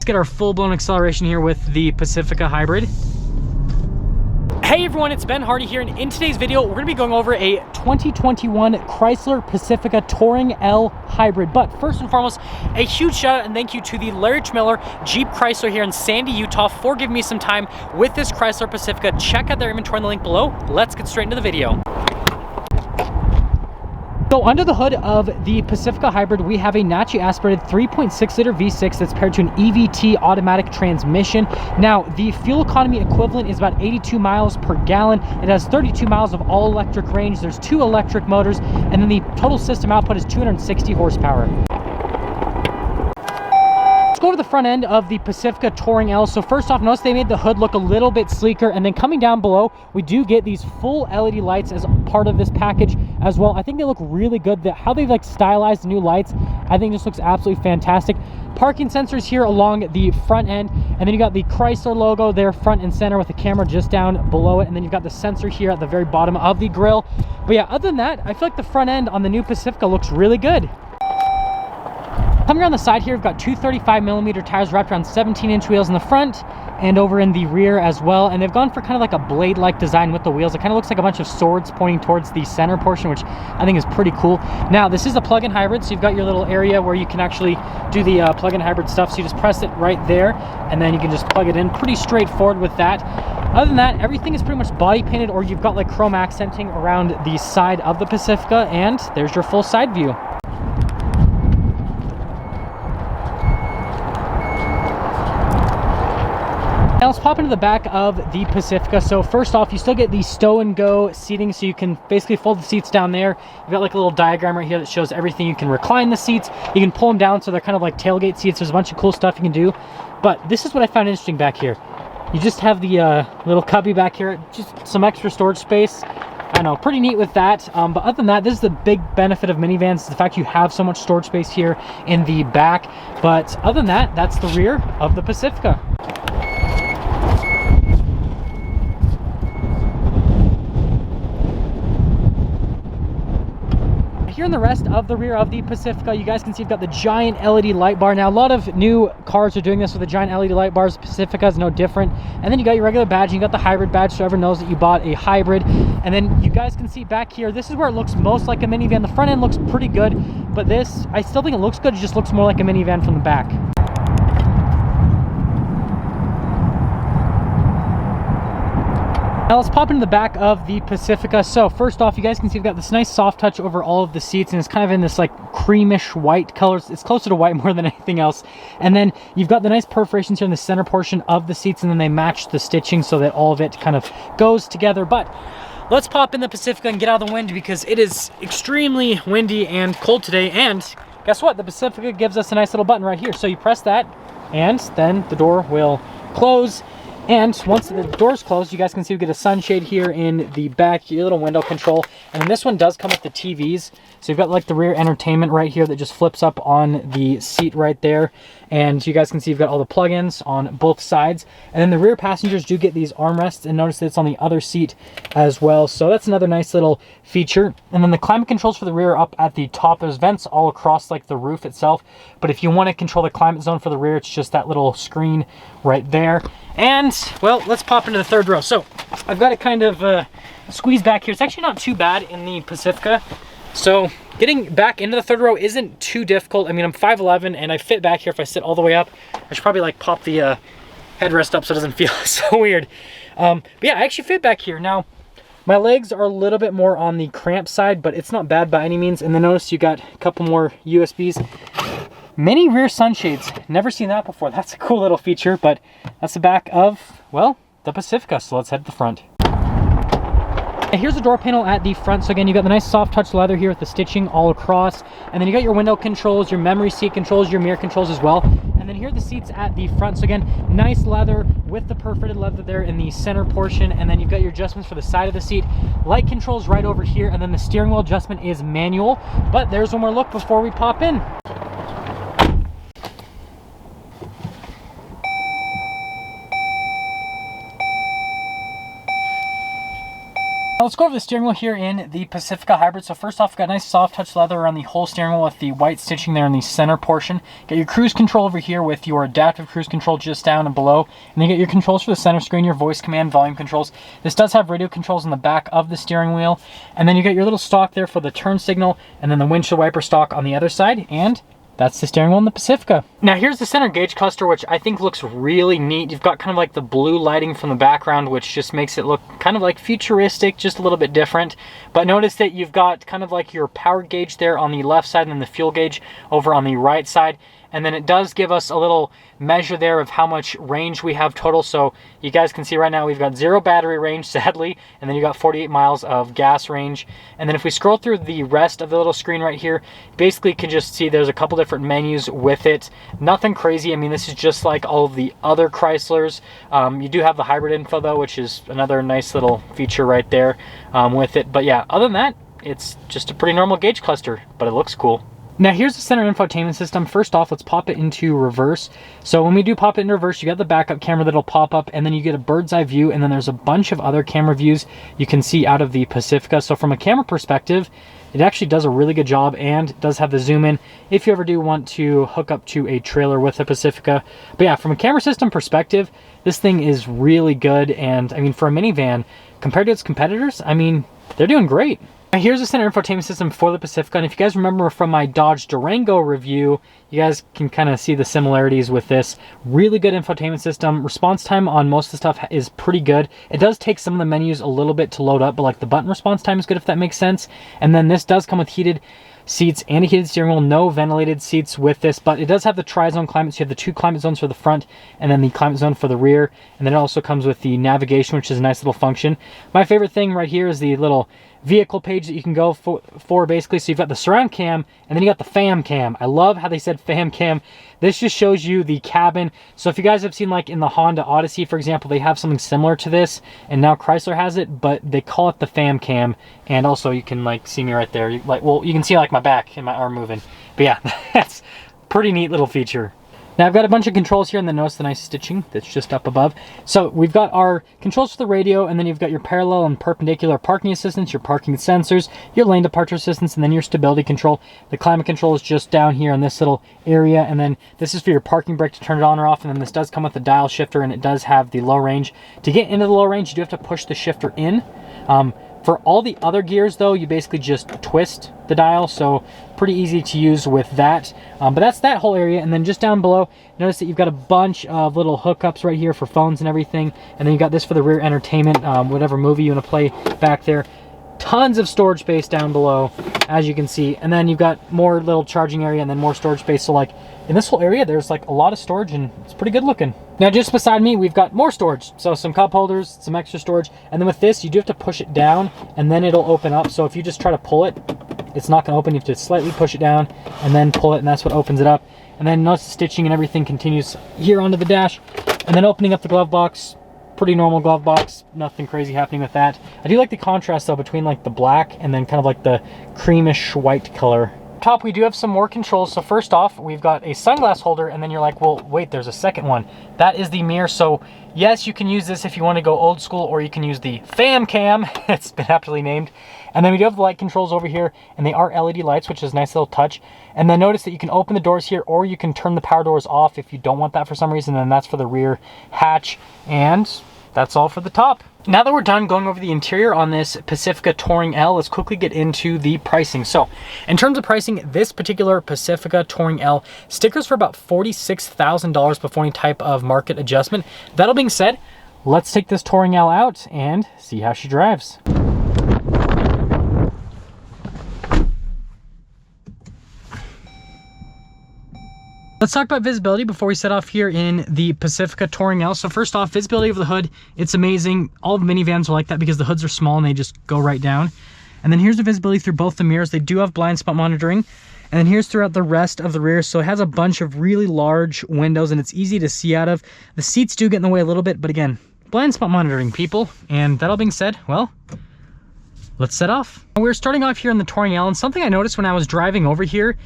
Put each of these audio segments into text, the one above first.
get our full-blown acceleration here with the Pacifica Hybrid. Hey everyone, it's Ben Hardy here, and in today's video, we're gonna be going over a 2021 Chrysler Pacifica Touring L Hybrid. But first and foremost, a huge shout out and thank you to the Larry Miller Jeep Chrysler here in Sandy, Utah for giving me some time with this Chrysler Pacifica. Check out their inventory in the link below. Let's get straight into the video. So under the hood of the Pacifica Hybrid, we have a naturally aspirated 3.6 liter V6 that's paired to an EVT automatic transmission. Now, the fuel economy equivalent is about 82 miles per gallon. It has 32 miles of all electric range. There's 2 electric motors, and then the total system output is 260 horsepower. Let's go to the front end of the Pacifica Touring L. So first off, notice they made the hood look a little bit sleeker, and then coming down below, we do get these full LED lights as part of this package as well. I think they look really good. How they've like stylized the new lights, I think just looks absolutely fantastic. Parking sensors here along the front end, and then you got the Chrysler logo there front and center with the camera just down below it, and then you've got the sensor here at the very bottom of the grille. But yeah, other than that, I feel like the front end on the new Pacifica looks really good. Coming around the side here, we've got two 35mm tires wrapped around 17-inch wheels in the front and over in the rear as well. And they've gone for kind of like a blade-like design with the wheels. It kind of looks like a bunch of swords pointing towards the center portion, which I think is pretty cool. Now, this is a plug-in hybrid, so you've got your little area where you can actually do the plug-in hybrid stuff. So you just press it right there, and then you can just plug it in. Pretty straightforward with that. Other than that, everything is pretty much body painted, or you've got like chrome accenting around the side of the Pacifica, and there's your full side view. Now let's pop into the back of the Pacifica. So first off, you still get the stow and go seating, so you can basically fold the seats down there. You've got like a little diagram right here that shows everything. You can recline the seats, you can pull them down so they're kind of like tailgate seats. There's a bunch of cool stuff you can do. But this is what I found interesting back here. You just have the little cubby back here, just some extra storage space. I don't know, pretty neat with that. But other than that, this is the big benefit of minivans, is the fact you have so much storage space here in the back. But other than that, that's the rear of the Pacifica. Here in the rest of the rear of the Pacifica, you guys can see you've got the giant LED light bar. Now, a lot of new cars are doing this with the giant LED light bars. Pacifica is no different. And then you got your regular badge, and you got the hybrid badge, so everyone knows that you bought a hybrid. And then you guys can see back here, this is where it looks most like a minivan. The front end looks pretty good, but this, I still think it looks good. It just looks more like a minivan from the back. Now let's pop into the back of the Pacifica. So first off, you guys can see we've got this nice soft touch over all of the seats, and it's kind of in this like creamish white color. It's closer to white more than anything else. And then you've got the nice perforations here in the center portion of the seats, and then they match the stitching so that all of it kind of goes together. But let's pop in the Pacifica and get out of the wind, because it is extremely windy and cold today. And guess what? The Pacifica gives us a nice little button right here. So you press that, and then the door will close. And once the door's closed, you guys can see we get a sunshade here in the back, your little window control. And then this one does come with the TVs. So you've got like the rear entertainment right here that just flips up on the seat right there. And you guys can see you've got all the plugins on both sides. And then the rear passengers do get these armrests, and notice that it's on the other seat as well. So that's another nice little feature. And then the climate controls for the rear are up at the top. There's vents all across like the roof itself. But if you want to control the climate zone for the rear, it's just that little screen right there. And, well, let's pop into the third row. So I've got it kind of squeezed back here. It's actually not too bad in the Pacifica. So getting back into the third row isn't too difficult. I mean, I'm 5'11", and I fit back here. If I sit all the way up, I should probably like pop the headrest up so it doesn't feel so weird. But yeah, I actually fit back here. Now, my legs are a little bit more on the cramped side, but it's not bad by any means. And then notice you got a couple more USBs. Mini rear sunshades. Never seen that before. That's a cool little feature, but that's the back of, well, the Pacifica. So let's head to the front. And here's the door panel at the front. So again, you've got the nice soft touch leather here with the stitching all across. And then you got your window controls, your memory seat controls, your mirror controls as well. And then here are the seats at the front. So again, nice leather with the perforated leather there in the center portion. And then you've got your adjustments for the side of the seat. Light controls right over here. And then the steering wheel adjustment is manual. But there's one more look before we pop in. Now let's go over the steering wheel here in the Pacifica Hybrid. So first off, we've got nice soft touch leather around the whole steering wheel with the white stitching there in the center portion. Get your cruise control over here with your adaptive cruise control just down and below. And then you get your controls for the center screen, your voice command, volume controls. This does have radio controls on the back of the steering wheel. And then you get your little stalk there for the turn signal, and then the windshield wiper stalk on the other side. And that's the steering wheel in the Pacifica. Now here's the center gauge cluster, which I think looks really neat. You've got kind of like the blue lighting from the background, which just makes it look kind of like futuristic, just a little bit different. But notice that you've got kind of like your power gauge there on the left side and then the fuel gauge over on the right side. And then it does give us a little measure there of how much range we have total. So you guys can see right now we've got 0 battery range, sadly, and then you got 48 miles of gas range. And then if we scroll through the rest of the little screen right here, basically you can just see there's a couple different menus with it. Nothing crazy. I mean, this is just like all of the other Chryslers. You do have the hybrid info though, which is another nice little feature right there with it. But yeah, other than that, it's just a pretty normal gauge cluster, but it looks cool. Now here's the center infotainment system. First off, let's pop it into reverse. So when we do pop it in reverse, you got the backup camera that'll pop up, and then you get a bird's eye view, and then there's a bunch of other camera views you can see out of the Pacifica. So from a camera perspective, it actually does a really good job and does have the zoom in if you ever do want to hook up to a trailer with a Pacifica. But yeah, from a camera system perspective, this thing is really good. And I mean, for a minivan, compared to its competitors, I mean, they're doing great. Now here's the center infotainment system for the Pacifica, and if you guys remember from my Dodge Durango review, you guys can kind of see the similarities with this. Really good infotainment system. Response time on most of the stuff is pretty good. It does take some of the menus a little bit to load up, but like the button response time is good, if that makes sense. And then this does come with heated seats and a heated steering wheel, no ventilated seats with this, but it does have the tri-zone climate. So you have the 2 climate zones for the front and then the climate zone for the rear. And then it also comes with the navigation, which is a nice little function. My favorite thing right here is the little vehicle page that you can go for basically. So you've got the surround cam and then you got the fam cam. I love how they said fam cam. This just shows you the cabin. So if you guys have seen like in the Honda Odyssey, for example, they have something similar to this, and now Chrysler has it, but they call it the fam cam. And also you can like see me right there. You can see like my back and my arm moving. But yeah, that's a pretty neat little feature. Now I've got a bunch of controls here, and then notice the nice stitching that's just up above. So we've got our controls for the radio, and then you've got your parallel and perpendicular parking assistance, your parking sensors, your lane departure assistance, and then your stability control. The climate control is just down here in this little area, and then this is for your parking brake to turn it on or off, and then this does come with a dial shifter, and it does have the low range. To get into the low range, you do have to push the shifter in. For all the other gears though, you basically just twist the dial, so pretty easy to use with that. But that's that whole area. And then just down below, notice that you've got a bunch of little hookups right here for phones and everything. And then you got this for the rear entertainment, whatever movie you want to play back there. Tons of storage space down below, as you can see. And then you've got more little charging area and then more storage space. So like in this whole area, there's like a lot of storage, and it's pretty good looking. Now just beside me, we've got more storage. So some cup holders, some extra storage. And then with this, you do have to push it down and then it'll open up. So if you just try to pull it, it's not gonna open. You have to slightly push it down and then pull it, and that's what opens it up. And then notice the stitching and everything continues here onto the dash. And then opening up the glove box, pretty normal glove box, nothing crazy happening with that. I do like the contrast though between like the black and then kind of like the creamish white color. Top, we do have some more controls. So first off, we've got a sunglass holder, and then you're like, well, wait, there's a second one. That is the mirror. So yes, you can use this if you want to go old school, or you can use the fam cam. It's been aptly named. And then we do have the light controls over here, and they are LED lights, which is a nice little touch. And then notice that you can open the doors here, or you can turn the power doors off if you don't want that for some reason. And that's for the rear hatch. And that's all for the top. Now that we're done going over the interior on this Pacifica Touring L, let's quickly get into the pricing. So in terms of pricing, this particular Pacifica Touring L stickers for about $46,000 before any type of market adjustment. That all being said, let's take this Touring L out and see how she drives. Let's talk about visibility before we set off here in the Pacifica Touring L. So first off, visibility of the hood, it's amazing. All the minivans are like that because the hoods are small and they just go right down. And then here's the visibility through both the mirrors. They do have blind spot monitoring. And then here's throughout the rest of the rear. So it has a bunch of really large windows and it's easy to see out of. The seats do get in the way a little bit, but again, blind spot monitoring, people. And that all being said, well, let's set off. We're starting off here in the Touring L, and something I noticed when I was driving over here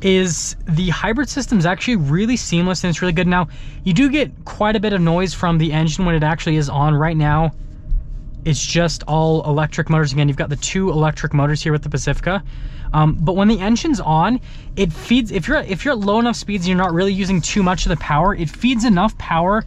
is the hybrid system is actually really seamless and it's really good. Now, you do get quite a bit of noise from the engine when it actually is on right now. it's just all electric motors. Again, you've got the 2 electric motors here with the Pacifica. But when the engine's on, it feeds, if you're at low enough speeds, you're not really using too much of the power, it feeds enough power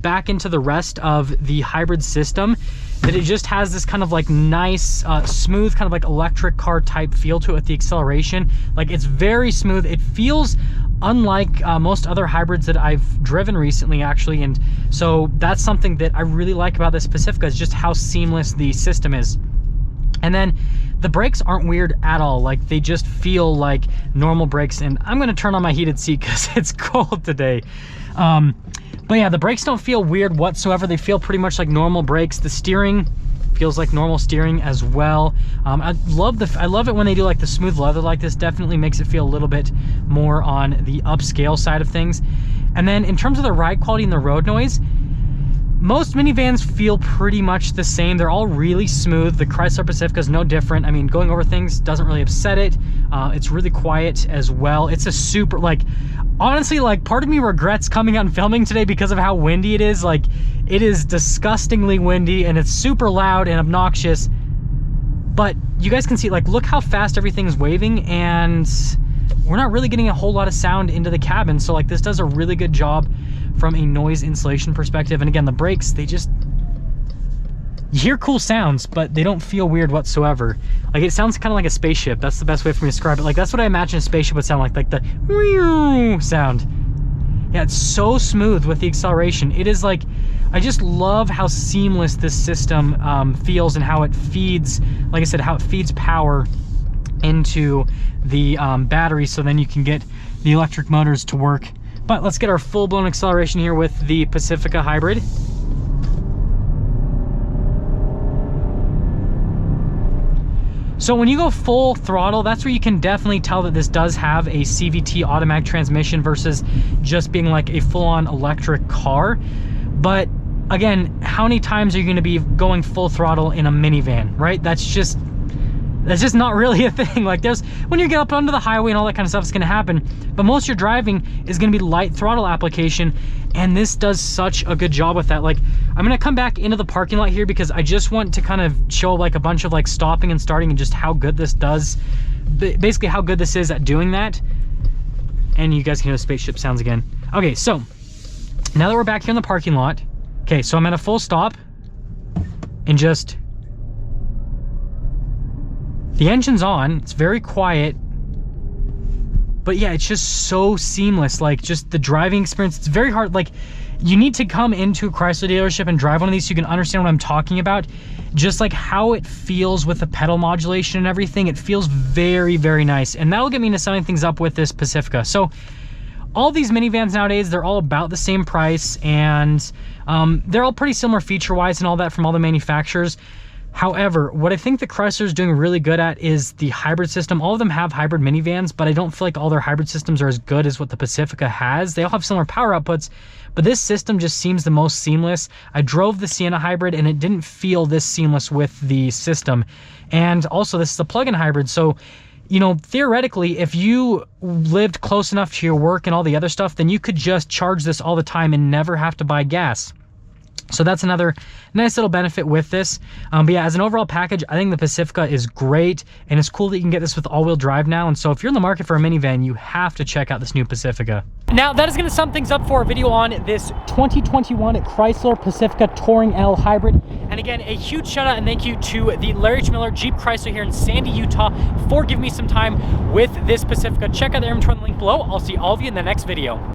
back into the rest of the hybrid system that it just has this kind of like nice, smooth, kind of like electric car type feel to it with the acceleration. Like, it's very smooth. It feels unlike most other hybrids that I've driven recently, actually. And so that's something that I really like about this Pacifica, is just how seamless the system is. And then the brakes aren't weird at all. Like, they just feel like normal brakes. And I'm gonna turn on my heated seat because it's cold today. But yeah, the brakes don't feel weird whatsoever. They feel pretty much like normal brakes. The steering feels like normal steering as well. I love it when they do like the smooth leather like this. Definitely makes it feel a little bit more on the upscale side of things. And then in terms of the ride quality and the road noise, most minivans feel pretty much the same. They're all really smooth. The Chrysler Pacifica is no different. I mean, going over things doesn't really upset it. It's really quiet as well. It's a super, like, honestly, like, part of me regrets coming out and filming today because of how windy it is. Like, it is disgustingly windy and it's super loud and obnoxious. But you guys can see, like, look how fast everything is waving, and we're not really getting a whole lot of sound into the cabin. So, like, this does a really good job from a noise insulation perspective. And again, the brakes, they just, you hear cool sounds, but they don't feel weird whatsoever. Like, it sounds kind of like a spaceship. That's the best way for me to describe it. Like, that's what I imagine a spaceship would sound like the whew sound. Yeah, it's so smooth with the acceleration. It is like, I just love how seamless this system feels, and how it feeds, like I said, how it feeds power into the battery, so then you can get the electric motors to work. But let's get our full-blown acceleration here with the Pacifica Hybrid. So when you go full throttle, that's where you can definitely tell that this does have a CVT automatic transmission versus just being like a full-on electric car. But again, how many times are you going to be going full throttle in a minivan, right? That's just not really a thing. Like, there's, when you get up onto the highway and all that kind of stuff, it's going to happen, but most of your driving is going to be light throttle application, and this does such a good job with that. Like, I'm going to come back into the parking lot here because I just want to kind of show like a bunch of like stopping and starting and just how good this does, basically how good this is at doing that. And you guys can hear the spaceship sounds again. Okay, so now that we're back here in the parking lot, okay, so I'm at a full stop, and just, the engine's on, it's very quiet, but yeah, it's just so seamless. Like, just the driving experience, it's very hard. Like, you need to come into a Chrysler dealership and drive one of these so you can understand what I'm talking about. Just like how it feels with the pedal modulation and everything, it feels very, very nice. And that'll get me into summing things up with this Pacifica. So all these minivans nowadays, they're all about the same price, and they're all pretty similar feature-wise and all that from all the manufacturers. However, what I think that Chrysler is doing really good at is the hybrid system. All of them have hybrid minivans, but I don't feel like all their hybrid systems are as good as what the Pacifica has. They all have similar power outputs, but this system just seems the most seamless. I drove the Sienna hybrid and it didn't feel this seamless with the system. And also, this is a plug-in hybrid, so you know, theoretically, if you lived close enough to your work and all the other stuff, then you could just charge this all the time and never have to buy gas. So that's another nice little benefit with this. But yeah, as an overall package, I think the Pacifica is great, and it's cool that you can get this with all-wheel drive now. And so if you're in the market for a minivan, you have to check out this new Pacifica. Now, that is going to sum things up for a video on this 2021 Chrysler Pacifica Touring L Hybrid. And again, a huge shout out and thank you to the Larry H. Miller Jeep Chrysler here in Sandy, Utah for giving me some time with this Pacifica. Check out the inventory in the link below. I'll see all of you in the next video.